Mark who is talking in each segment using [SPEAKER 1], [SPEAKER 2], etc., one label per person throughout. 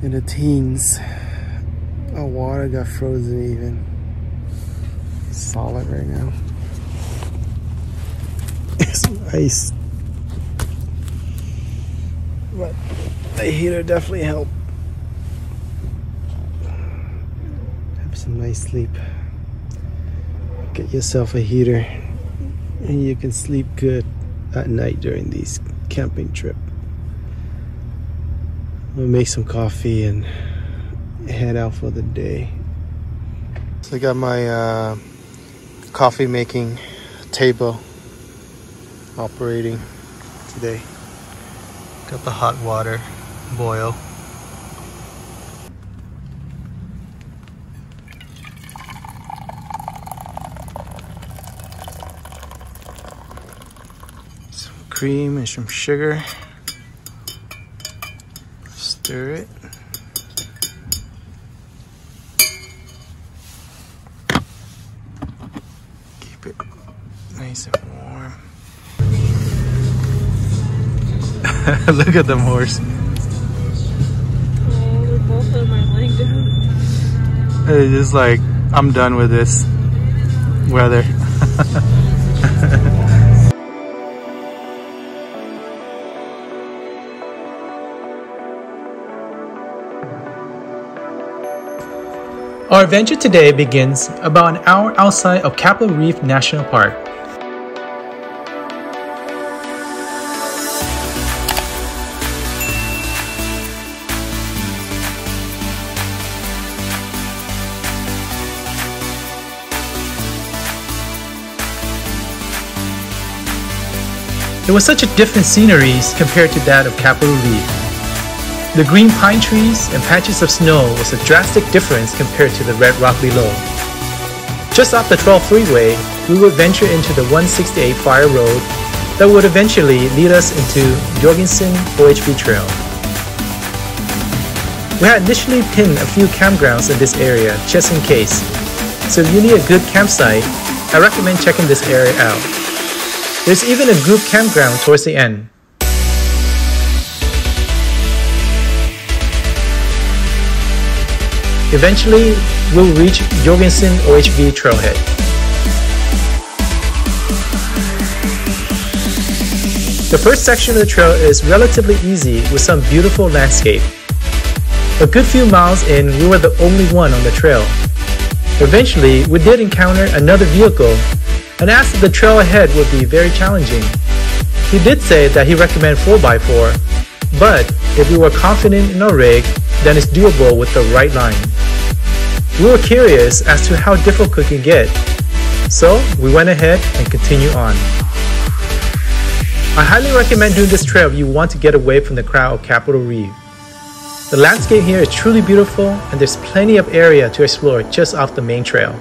[SPEAKER 1] in the teens. Our water got frozen even. Solid right now. It's ice. But the heater definitely helped. Have some nice sleep. Get yourself a heater and you can sleep good at night during these camping trips. We'll make some coffee and head out for the day. So I got my coffee making table operating today. Got the hot water boil. Some cream and some sugar. Stir it. Keep it nice and warm. Look at them horse.
[SPEAKER 2] Oh, both of them are laying down.
[SPEAKER 1] It's just like, I'm done with this weather.
[SPEAKER 3] Our adventure today begins about an hour outside of Capitol Reef National Park. It was such a different scenery compared to that of Capitol Reef. The green pine trees and patches of snow was a drastic difference compared to the red rock below. Just off the 12 freeway, we would venture into the 168 fire road that would eventually lead us into Jorgensen OHV Trail. We had initially pinned a few campgrounds in this area just in case, so if you need a good campsite, I recommend checking this area out. There's even a group campground towards the end. Eventually, we'll reach Jorgensen OHV Trailhead. The first section of the trail is relatively easy with some beautiful landscape. A good few miles in, we were the only one on the trail. Eventually, we did encounter another vehicle and asked if the trail ahead would be very challenging. He did say that he recommended 4x4, but if we were confident in our rig, then it's doable with the right line. We were curious as to how difficult it can get, so we went ahead and continued on. I highly recommend doing this trail if you want to get away from the crowd of Capitol Reef. The landscape here is truly beautiful and there's plenty of area to explore just off the main trail.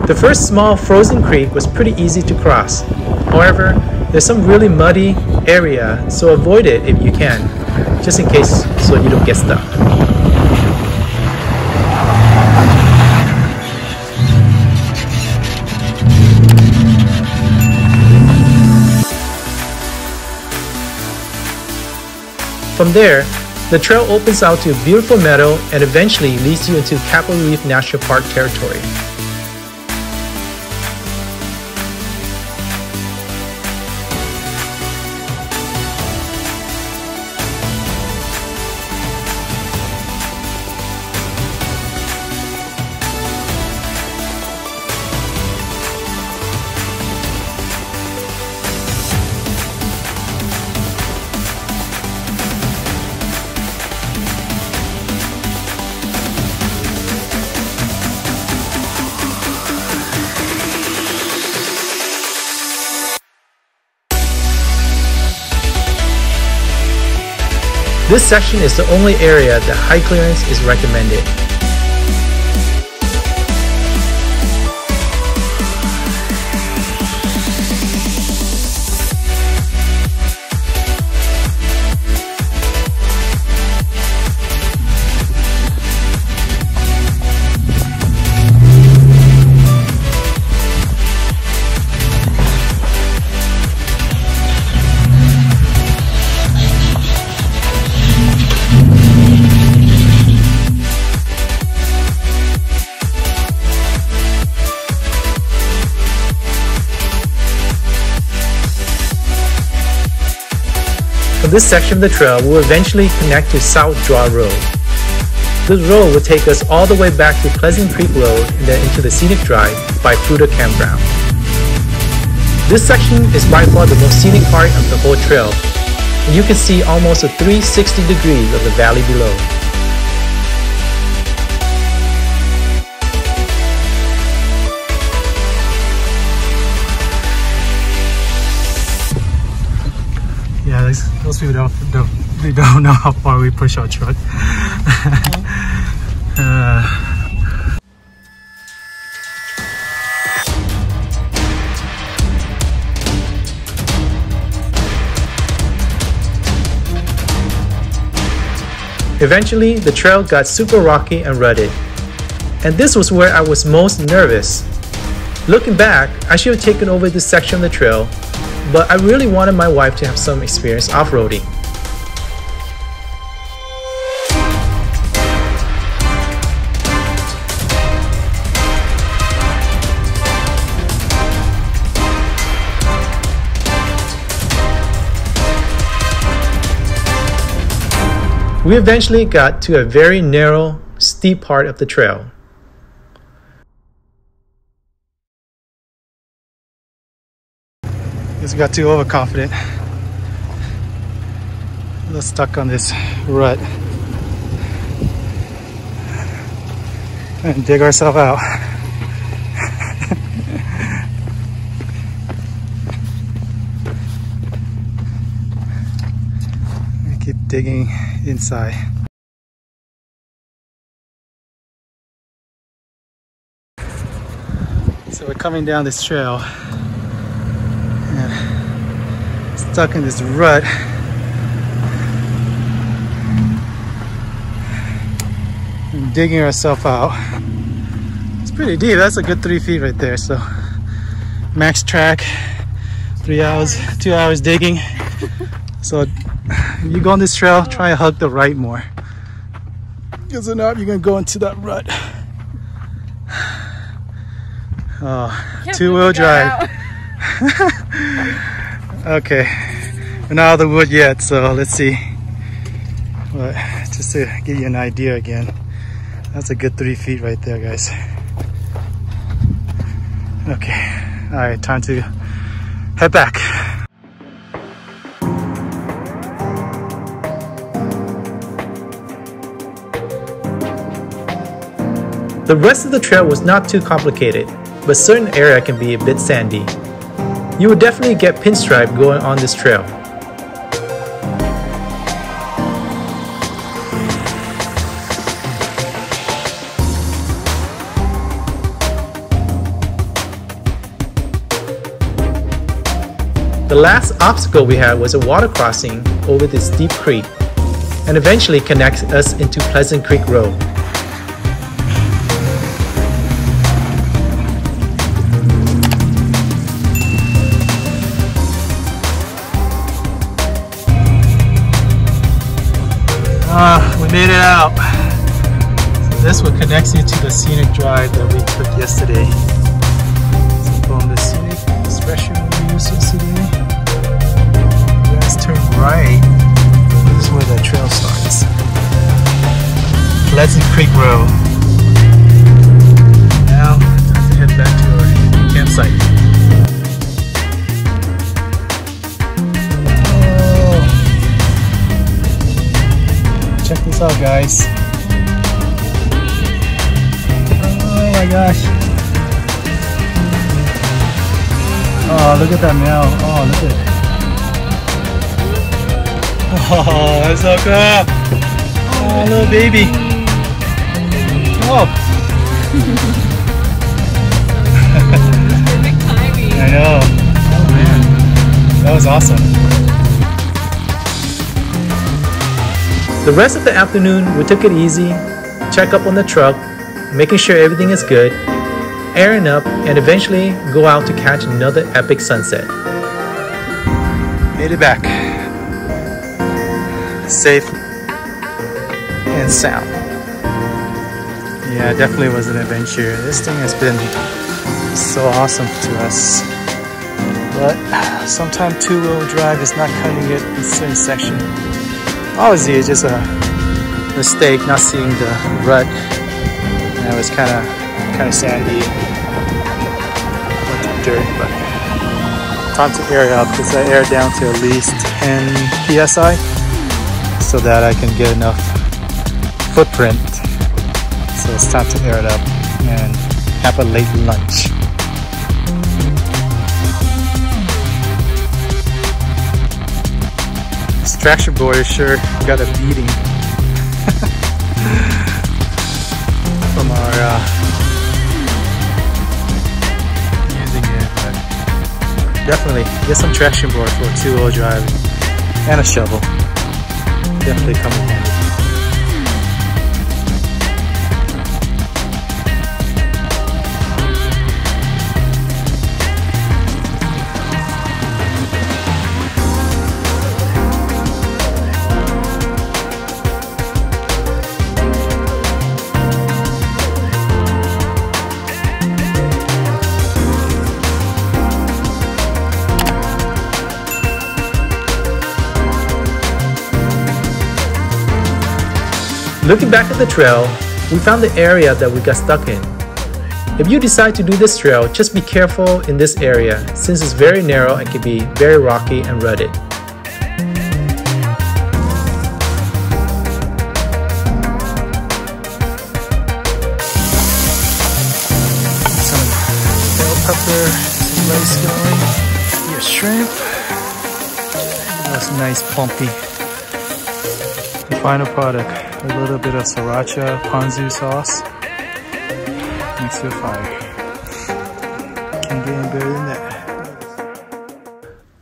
[SPEAKER 3] The first small frozen creek was pretty easy to cross. However, there's some really muddy area, so avoid it if you can, just in case so you don't get stuck. From there, the trail opens out to a beautiful meadow and eventually leads you into Capitol Reef National Park territory. This section is the only area that high clearance is recommended. this section of the trail will eventually connect to South Draw Road. This road will take us all the way back to Pleasant Creek Road and then into the Scenic Drive by Fruta Campground. This section is by far the most scenic part of the whole trail, and you can see almost a 360 degrees of the valley below.
[SPEAKER 1] Yeah, those people don't know how far we push our truck.
[SPEAKER 3] Eventually, the trail got super rocky and rutted, and this was where I was most nervous. Looking back, I should have taken over this section of the trail, but I really wanted my wife to have some experience off-roading. We eventually got to a very narrow, steep part of the trail.
[SPEAKER 1] Just got too overconfident. We're stuck on this rut and dig ourselves out. Keep digging inside. So we're coming down this trail and stuck in this rut. And digging ourselves out. It's pretty deep. That's a good 3 feet right there. So max track, 3 hours, 2 hours digging. So if you go on this trail, try and hug the right more. Because if not, you're going to go into that rut. Oh, two-wheel drive. Okay, we're not out of the wood yet, so let's see. But just to give you an idea again, that's a good 3 feet right there, guys. Okay, all right, time to head back.
[SPEAKER 3] The rest of the trail was not too complicated, but certain area can be a bit sandy. You will definitely get pinstripe going on this trail. The last obstacle we had was a water crossing over this deep creek, and eventually connects us into Pleasant Creek Road.
[SPEAKER 1] We made it out. So this one connects you to the scenic drive that we took yesterday. So from the scenic expression we used yesterday, you guys turn right. This is where the trail starts. Pleasant Creek Road. Now, time to head back to our campsite. Check this out, guys. Oh my gosh. Oh, look at that male. Oh, look at it. Oh, that's so cool. Oh, little baby. Oh.
[SPEAKER 2] Perfect timing.
[SPEAKER 1] I know. Oh man. That was awesome.
[SPEAKER 3] The rest of the afternoon, we took it easy, check up on the truck, making sure everything is good, airing up, and eventually go out to catch another epic sunset.
[SPEAKER 1] Made it back. Safe and sound. Yeah, it definitely was an adventure. This thing has been so awesome to us.
[SPEAKER 3] but sometimes two-wheel drive is not cutting it in certain section. Obviously, it's just a mistake not seeing the rut. And it was kind of sandy, went to dirt, but time to air it up because I air down to at least 10 psi so that I can get enough footprint. So it's time to air it up and have a late lunch. This traction board is sure got a beating from our using it, but definitely get some traction board for a two-wheel drive and a shovel. Definitely come in handy. Looking back at the trail, we found the area that we got stuck in. If you decide to do this trail, just be careful in this area since it's very narrow and can be very rocky and rutted. Some bell pepper, some rice going, your shrimp. That's nice plumpy. The final product. A little bit of sriracha ponzu sauce. Makes it fire. Can't get any better than that.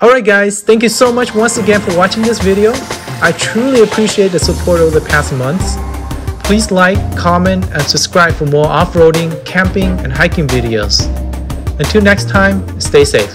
[SPEAKER 3] Alright guys, thank you so much once again for watching this video. I truly appreciate the support over the past months. Please like, comment, and subscribe for more off-roading, camping, and hiking videos. Until next time, stay safe.